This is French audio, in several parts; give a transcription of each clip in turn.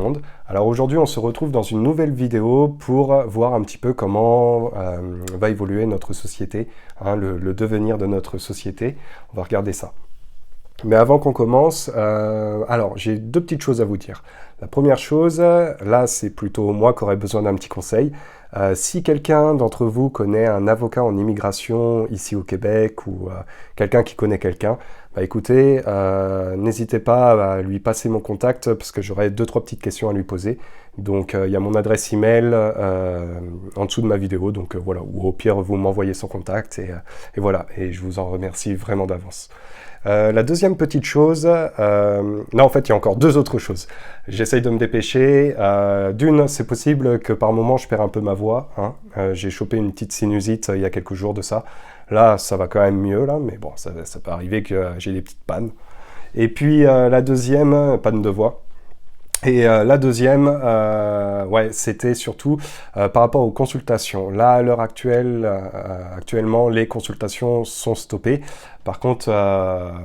monde. Alors aujourd'hui on se retrouve dans une nouvelle vidéo pour voir un petit peu comment va évoluer notre société, hein, le devenir de notre société. On va regarder ça. Mais avant qu'on commence, alors j'ai deux petites choses à vous dire. La première chose, là c'est plutôt moi qui aurais besoin d'un petit conseil. Si quelqu'un d'entre vous connaît un avocat en immigration ici au Québec ou quelqu'un qui connaît quelqu'un, bah écoutez, n'hésitez pas à lui passer mon contact parce que j'aurai 2-3 petites questions à lui poser. Donc il y a mon adresse email en dessous de ma vidéo, donc voilà, ou au pire vous m'envoyez son contact et voilà, et je vous en remercie vraiment d'avance. La deuxième petite chose, là en fait il y a encore deux autres choses. J'essaye de me dépêcher. D'une, c'est possible que par moment je perds un peu ma voix. Hein. J'ai chopé une petite sinusite il y a quelques jours de ça. Là ça va quand même mieux là, mais bon ça peut arriver que j'ai des petites pannes. Et puis la deuxième, panne de voix. Et la deuxième, ouais, c'était surtout par rapport aux consultations. Là, à l'heure actuelle, actuellement, les consultations sont stoppées. Par contre,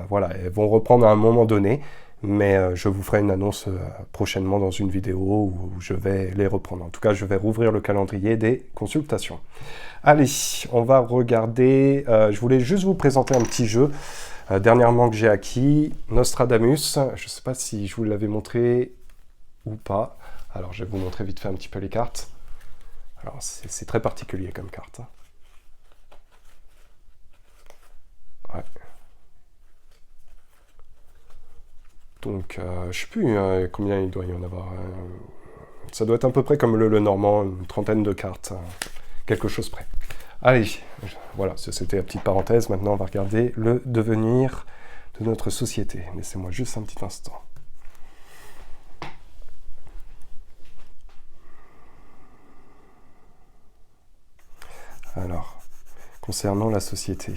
voilà, elles vont reprendre à un moment donné, mais je vous ferai une annonce prochainement dans une vidéo où je vais les reprendre. En tout cas, je vais rouvrir le calendrier des consultations. Allez, on va regarder. Je voulais juste vous présenter un petit jeu dernièrement que j'ai acquis, Nostradamus. Je ne sais pas si je vous l'avais montré ou pas. Alors je vais vous montrer vite fait un petit peu les cartes. Alors c'est très particulier comme carte. Hein. Ouais. Donc je sais plus combien il doit y en avoir. Ça doit être à peu près comme le normand, une trentaine de cartes. Quelque chose près. Allez, voilà, c'était la petite parenthèse. Maintenant on va regarder le devenir de notre société. Laissez-moi juste un petit instant. Alors, concernant la société,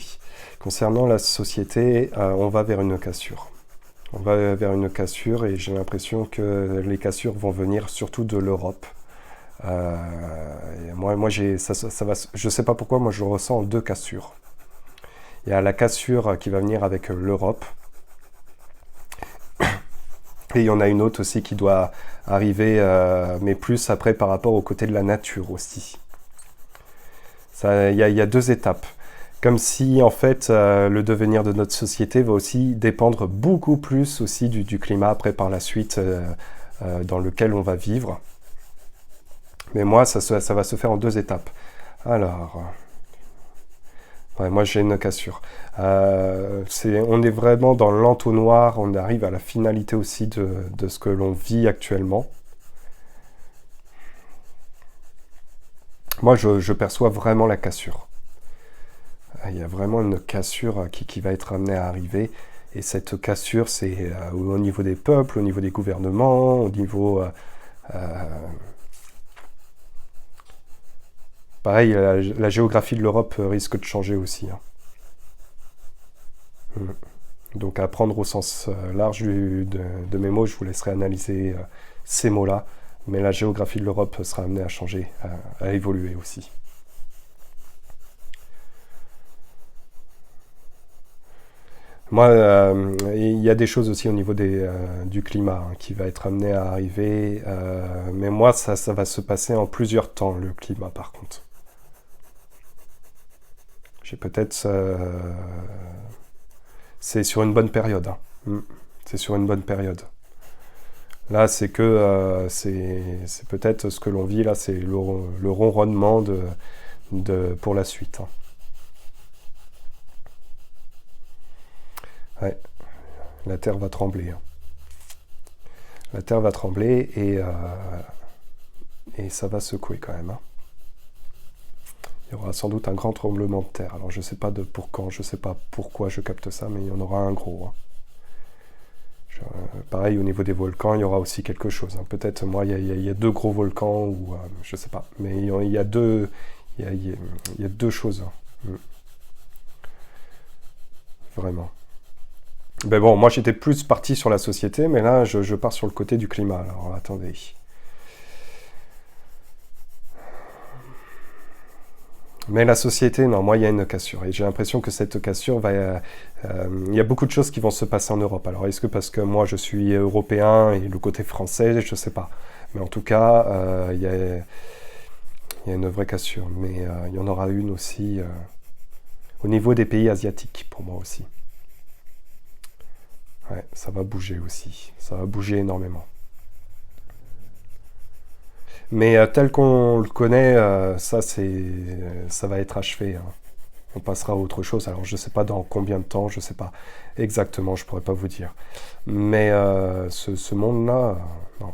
on va vers une cassure. On va vers une cassure et j'ai l'impression que les cassures vont venir surtout de l'Europe. Moi je ne sais pas pourquoi, moi je ressens deux cassures. Il y a la cassure qui va venir avec l'Europe. Et il y en a une autre aussi qui doit arriver, mais plus après par rapport au côté de la nature aussi. Il y a deux étapes. Comme si, en fait, le devenir de notre société va aussi dépendre beaucoup plus aussi du climat après par la suite dans lequel on va vivre. Mais moi, ça va se faire en deux étapes. Alors, ouais, moi j'ai une cassure. On est vraiment dans l'entonnoir, on arrive à la finalité aussi de ce que l'on vit actuellement. Moi, je perçois vraiment la cassure. Il y a vraiment une cassure qui va être amenée à arriver. Et cette cassure, c'est au niveau des peuples, au niveau des gouvernements, au niveau... pareil, la géographie de l'Europe risque de changer aussi. Hein. Donc à prendre au sens large de mes mots, je vous laisserai analyser ces mots-là. Mais la géographie de l'Europe sera amenée à changer, à évoluer aussi. Moi, il y a des choses aussi au niveau du climat hein, qui va être amené à arriver. Mais moi, ça va se passer en plusieurs temps, le climat, par contre. J'ai peut-être... c'est sur une bonne période. Hein. C'est sur une bonne période. Là, c'est que c'est peut-être ce que l'on vit, là, c'est le ronronnement pour la suite. Hein. Ouais, la terre va trembler. Hein. La terre va trembler et ça va secouer quand même. Hein. Il y aura sans doute un grand tremblement de terre. Alors je ne sais pas pour quand, je ne sais pas pourquoi je capte ça, mais il y en aura un gros. Hein. Pareil, au niveau des volcans, il y aura aussi quelque chose. Hein. Peut-être, moi, il y a deux gros volcans, ou je sais pas. Mais il y a deux choses. Hein. Vraiment. Ben bon, moi, j'étais plus parti sur la société, mais là, je pars sur le côté du climat. Alors, attendez. Mais la société, non, moi, il y a une cassure. Et j'ai l'impression que cette cassure va... il y a beaucoup de choses qui vont se passer en Europe. Alors, est-ce que parce que moi, je suis européen et le côté français, je ne sais pas. Mais en tout cas, il y a une vraie cassure. Mais il y en aura une aussi au niveau des pays asiatiques, pour moi aussi. Ouais, ça va bouger aussi. Ça va bouger énormément. Mais tel qu'on le connaît, ça va être achevé, hein. On passera à autre chose. Alors je ne sais pas dans combien de temps, je ne sais pas exactement, je ne pourrais pas vous dire. Mais ce monde-là, non.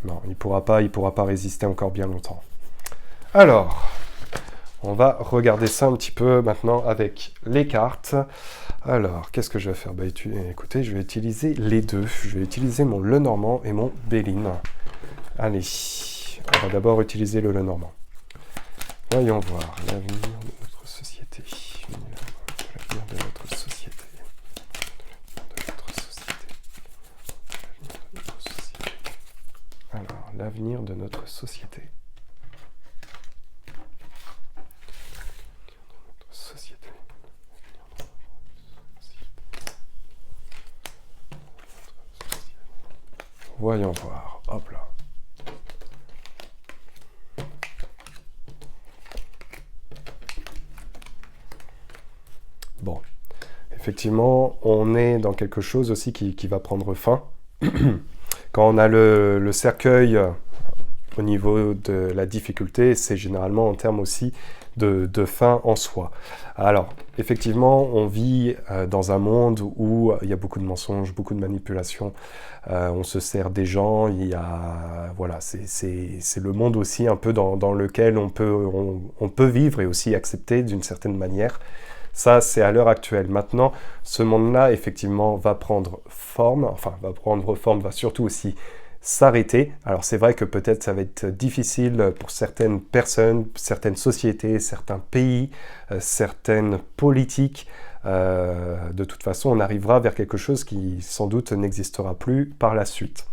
Non, il pourra pas résister encore bien longtemps. Alors, on va regarder ça un petit peu maintenant avec les cartes. Alors, qu'est-ce que je vais faire? Bah, écoutez, je vais utiliser les deux. Je vais utiliser mon Lenormand et mon Béline. Allez, on va d'abord utiliser le Lenormand. Voyons voir l'avenir de notre société. L'avenir de notre société. Alors, l'avenir de notre société. Voyons voir. Hop là. Bon. Effectivement, on est dans quelque chose aussi qui va prendre fin. Quand on a le cercueil au niveau de la difficulté, c'est généralement en termes aussi de fin en soi. Alors, effectivement, on vit dans un monde où il y a beaucoup de mensonges, beaucoup de manipulations, on se sert des gens, voilà, c'est le monde aussi un peu dans lequel on peut vivre et aussi accepter d'une certaine manière. Ça, c'est à l'heure actuelle. Maintenant, ce monde-là, effectivement, va prendre forme, va surtout aussi s'arrêter. Alors, c'est vrai que peut-être ça va être difficile pour certaines personnes, certaines sociétés, certains pays, certaines politiques. De toute façon, on arrivera vers quelque chose qui, sans doute, n'existera plus par la suite.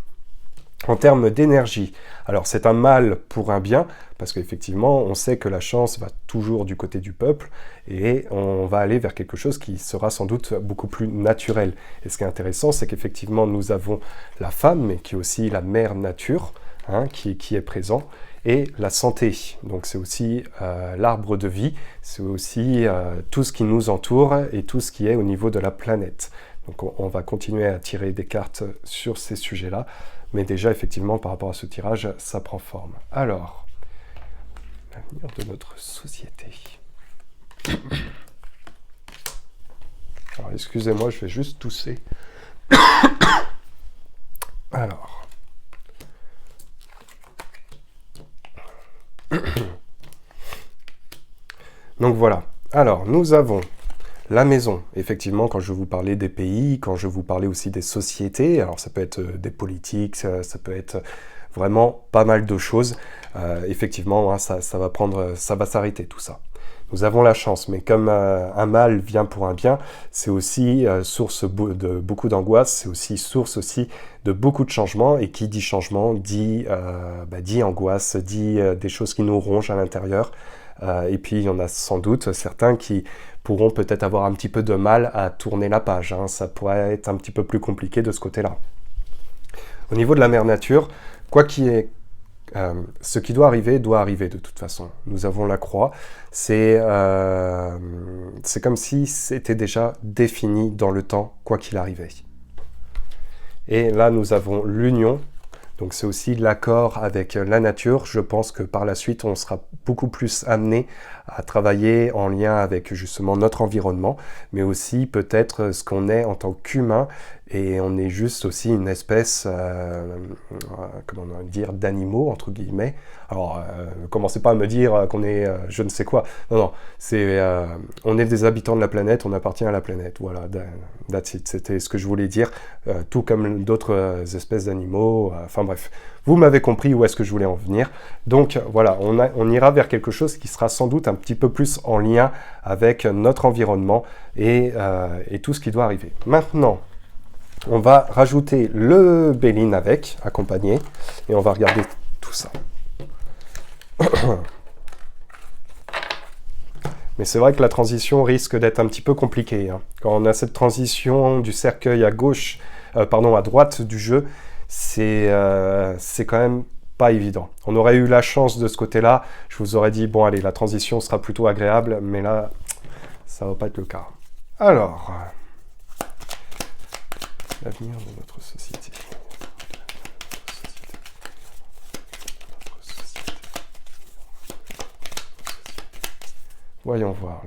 En termes d'énergie, alors c'est un mal pour un bien, parce qu'effectivement, on sait que la chance va toujours du côté du peuple, et on va aller vers quelque chose qui sera sans doute beaucoup plus naturel. Et ce qui est intéressant, c'est qu'effectivement, nous avons la femme, mais qui est aussi la mère nature, hein, qui est présent, et la santé. Donc c'est aussi l'arbre de vie, c'est aussi tout ce qui nous entoure, et tout ce qui est au niveau de la planète. Donc on va continuer à tirer des cartes sur ces sujets-là. Mais déjà, effectivement, par rapport à ce tirage, ça prend forme. Alors, l'avenir de notre société. Alors, excusez-moi, je vais juste tousser. Alors. Donc voilà. Alors, nous avons la maison, effectivement, quand je vous parlais des pays, quand je vous parlais aussi des sociétés, alors ça peut être des politiques, ça peut être vraiment pas mal de choses. Effectivement, hein, ça va s'arrêter tout ça. Nous avons la chance, mais comme un mal vient pour un bien, c'est aussi source de beaucoup d'angoisse, c'est aussi source aussi de beaucoup de changements, et qui dit changement dit angoisse, dit des choses qui nous rongent à l'intérieur. Et puis il y en a sans doute certains qui pourront peut-être avoir un petit peu de mal à tourner la page, hein. Ça pourrait être un petit peu plus compliqué de ce côté-là. Au niveau de la mère nature, ce qui doit arriver de toute façon. Nous avons la croix, c'est comme si c'était déjà défini dans le temps, quoi qu'il arrivait. Et là, nous avons l'union. Donc c'est aussi l'accord avec la nature. Je pense que par la suite, on sera beaucoup plus amené à travailler en lien avec justement notre environnement, mais aussi peut-être ce qu'on est en tant qu'humain, et on est juste aussi une espèce, comment on va dire, d'animaux, entre guillemets. Alors, ne commencez pas à me dire qu'on est je ne sais quoi. Non, on est des habitants de la planète, on appartient à la planète. Voilà, that's it. C'était ce que je voulais dire, tout comme d'autres espèces d'animaux. Enfin bref, vous m'avez compris où est-ce que je voulais en venir. Donc voilà, on ira vers quelque chose qui sera sans doute un petit peu plus en lien avec notre environnement et tout ce qui doit arriver. Maintenant, on va rajouter le Béline accompagné, et on va regarder tout ça. Mais c'est vrai que la transition risque d'être un petit peu compliquée, hein. Quand on a cette transition du cercueil à gauche, à droite du jeu, c'est quand même pas évident. On aurait eu la chance de ce côté-là, je vous aurais dit, bon allez, la transition sera plutôt agréable, mais là, ça va pas être le cas. Alors, l'avenir de notre société. Voyons voir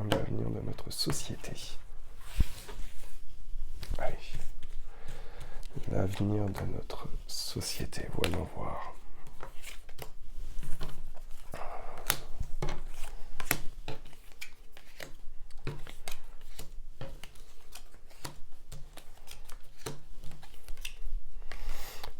l'avenir de notre société. Allez. L'avenir de notre société, voyons voir.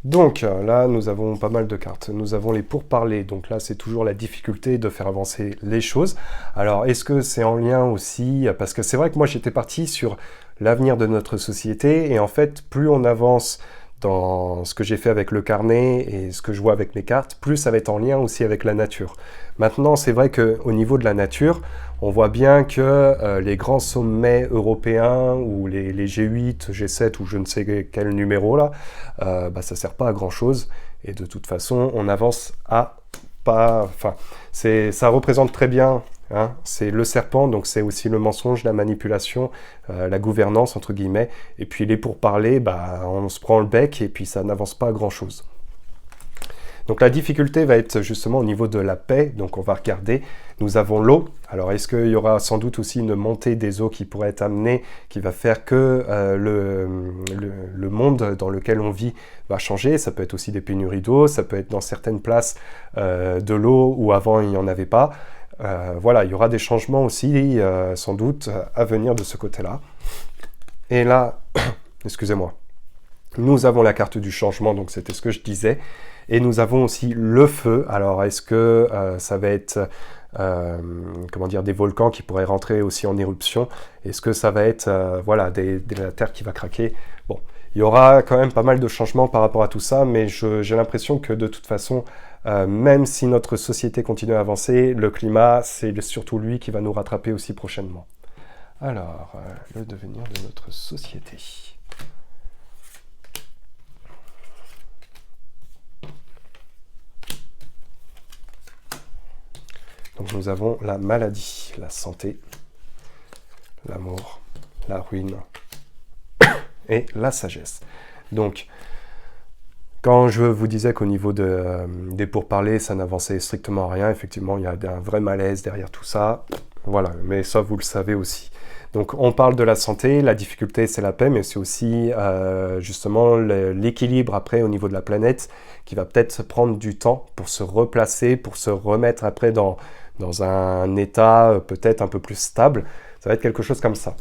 Donc là, nous avons pas mal de cartes. Nous avons les pourparlers. Donc là, c'est toujours la difficulté de faire avancer les choses. Alors, est-ce que c'est en lien aussi? Parce que c'est vrai que moi, j'étais parti sur l'avenir de notre société. Et en fait, plus on avance dans ce que j'ai fait avec le carnet et ce que je vois avec mes cartes, plus ça va être en lien aussi avec la nature. Maintenant, c'est vrai qu'au niveau de la nature, on voit bien que les grands sommets européens ou les G8, G7 ou je ne sais quel numéro là, ça ne sert pas à grand chose. Et de toute façon, on avance à pas... Enfin, ça représente très bien, hein, c'est le serpent, donc c'est aussi le mensonge, la manipulation, la gouvernance, entre guillemets. Et puis les pourparlers, on se prend le bec et puis ça n'avance pas à grand chose. Donc la difficulté va être justement au niveau de la paix, donc on va regarder, nous avons l'eau, alors est-ce qu'il y aura sans doute aussi une montée des eaux qui pourrait être amenée, qui va faire que le monde dans lequel on vit va changer, ça peut être aussi des pénuries d'eau, ça peut être dans certaines places de l'eau où avant il n'y en avait pas, voilà, il y aura des changements aussi sans doute à venir de ce côté-là. Et là, excusez-moi, nous avons la carte du changement, donc c'était ce que je disais. Et nous avons aussi le feu. Alors, est-ce que ça va être des volcans qui pourraient rentrer aussi en éruption? Est-ce que ça va être la terre qui va craquer? Bon, il y aura quand même pas mal de changements par rapport à tout ça, mais j'ai l'impression que de toute façon, même si notre société continue à avancer, le climat, c'est surtout lui qui va nous rattraper aussi prochainement. Alors, le devenir de notre société. Donc nous avons la maladie, la santé, l'amour, la ruine et la sagesse. Donc, quand je vous disais qu'au niveau des pourparlers, ça n'avançait strictement rien, effectivement, il y a un vrai malaise derrière tout ça. Voilà, mais ça, vous le savez aussi. Donc, on parle de la santé, la difficulté, c'est la paix, mais c'est aussi justement l'équilibre après au niveau de la planète qui va peut-être prendre du temps pour se replacer, pour se remettre après dans un état peut-être un peu plus stable. Ça va être quelque chose comme ça.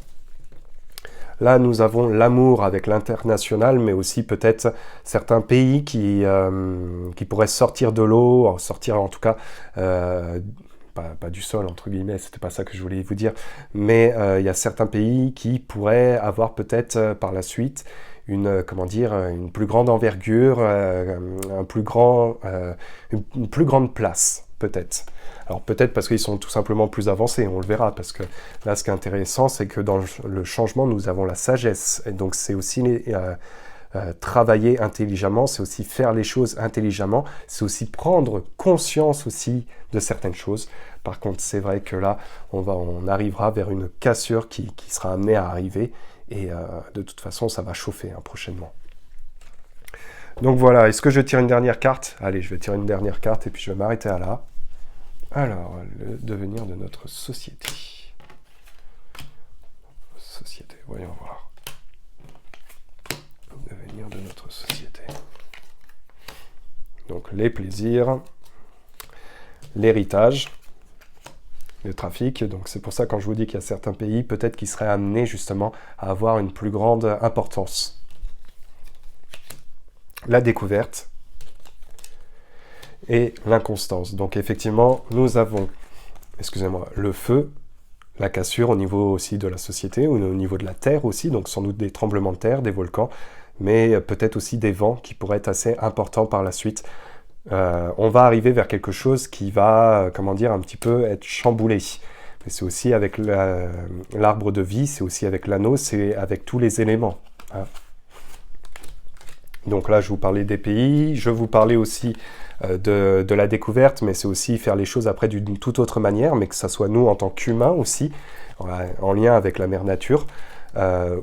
Là, nous avons l'amour avec l'international, mais aussi peut-être certains pays qui pourraient sortir de l'eau, sortir en tout cas, pas du sol, entre guillemets, c'était pas ça que je voulais vous dire, mais il y a certains pays qui pourraient avoir peut-être par la suite une plus grande envergure, une plus grande place, peut-être. Alors peut-être parce qu'ils sont tout simplement plus avancés, on le verra, parce que là ce qui est intéressant c'est que dans le changement nous avons la sagesse, et donc c'est aussi travailler intelligemment, c'est aussi faire les choses intelligemment, c'est aussi prendre conscience aussi de certaines choses. Par contre c'est vrai que là on arrivera vers une cassure qui sera amenée à arriver, et de toute façon ça va chauffer prochainement. Donc voilà, est-ce que je tire une dernière carte? Allez, je vais tirer une dernière carte et puis je vais m'arrêter à là. Alors, le devenir de notre société. Société, voyons voir. Le devenir de notre société. Donc, les plaisirs, l'héritage, le trafic. Donc, c'est pour ça quand je vous dis qu'il y a certains pays, peut-être qu'ils seraient amenés justement à avoir une plus grande importance. La découverte. Et l'inconstance. Donc effectivement, nous avons, le feu, la cassure au niveau aussi de la société, ou au niveau de la terre aussi, donc sans doute des tremblements de terre, des volcans, mais peut-être aussi des vents qui pourraient être assez importants par la suite. On va arriver vers quelque chose qui va, un petit peu être chamboulé. mais c'est aussi avec l'arbre de vie, c'est aussi avec l'anneau, c'est avec tous les éléments. Hein. Donc là, je vous parlais des pays, je vous parlais aussi de la découverte, mais c'est aussi faire les choses après d'une toute autre manière, mais que ça soit nous en tant qu'humains aussi, en lien avec la mère nature,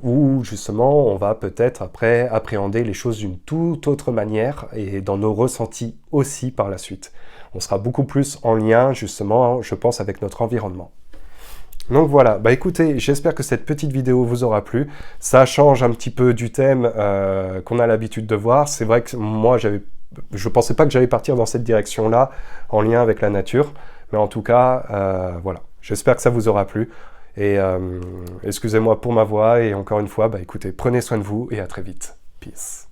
où justement on va peut-être après appréhender les choses d'une toute autre manière et dans nos ressentis aussi par la suite. On sera beaucoup plus en lien justement, je pense, avec notre environnement. Donc voilà, bah écoutez, j'espère que cette petite vidéo vous aura plu. Ça change un petit peu du thème qu'on a l'habitude de voir. C'est vrai que moi, je pensais pas que j'allais partir dans cette direction-là, en lien avec la nature. Mais en tout cas, voilà, j'espère que ça vous aura plu. Et excusez-moi pour ma voix, et encore une fois, bah écoutez, prenez soin de vous et à très vite. Peace.